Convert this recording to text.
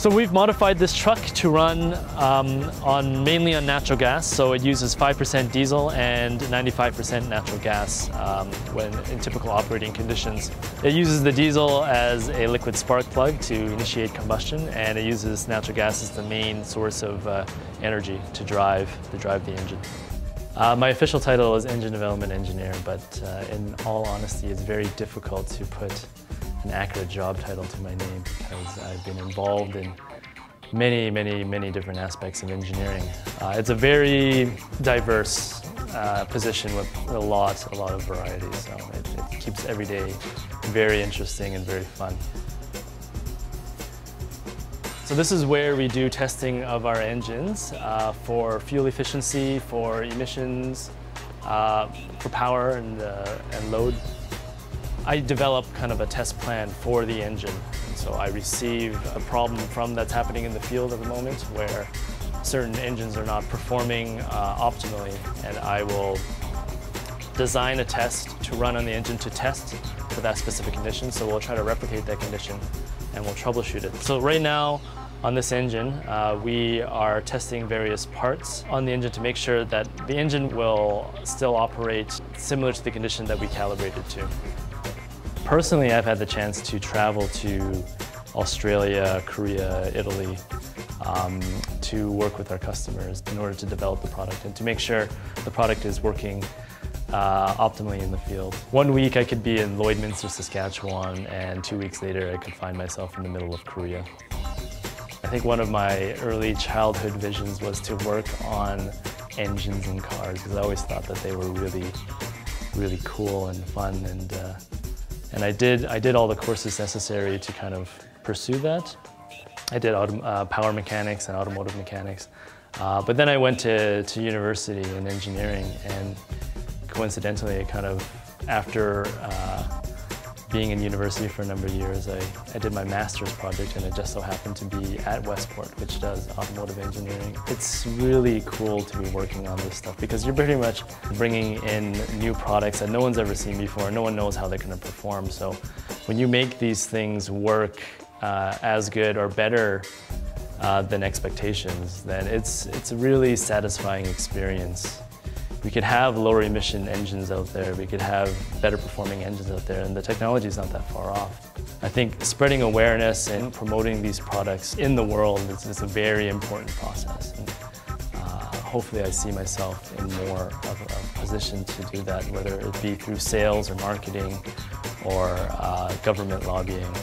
So we've modified this truck to run mainly on natural gas. So it uses 5% diesel and 95% natural gas when in typical operating conditions. It uses the diesel as a liquid spark plug to initiate combustion, and it uses natural gas as the main source of energy to drive the engine. My official title is Engine Development Engineer, but in all honesty, it's very difficult to put an accurate job title to my name because I've been involved in many different aspects of engineering. It's a very diverse position with a lot of variety, so it keeps every day very interesting and very fun. So this is where we do testing of our engines for fuel efficiency, for emissions, for power and load. I develop kind of a test plan for the engine. So I receive a problem that's happening in the field at the moment where certain engines are not performing optimally, and I will design a test to run on the engine to test for that specific condition. So we'll try to replicate that condition and we'll troubleshoot it. So right now on this engine, we are testing various parts on the engine to make sure that the engine will still operate similar to the condition that we calibrated to. Personally, I've had the chance to travel to Australia, Korea, Italy to work with our customers in order to develop the product and to make sure the product is working optimally in the field. 1 week I could be in Lloydminster, Saskatchewan, and 2 weeks later I could find myself in the middle of Korea. I think one of my early childhood visions was to work on engines in cars because I always thought that they were really cool and fun, and I did all the courses necessary to kind of pursue that. I did power mechanics and automotive mechanics, but then I went to university in engineering, and coincidentally, after being in university for a number of years, I did my master's project, and it just so happened to be at Westport, which does automotive engineering. It's really cool to be working on this stuff because you're pretty much bringing in new products that no one's ever seen before. No one knows how they're going to perform. So when you make these things work as good or better than expectations, then it's a really satisfying experience. We could have lower emission engines out there, we could have better performing engines out there, and the technology is not that far off. I think spreading awareness and promoting these products in the world is a very important process. And, hopefully I see myself in more of a position to do that, whether it be through sales or marketing or government lobbying.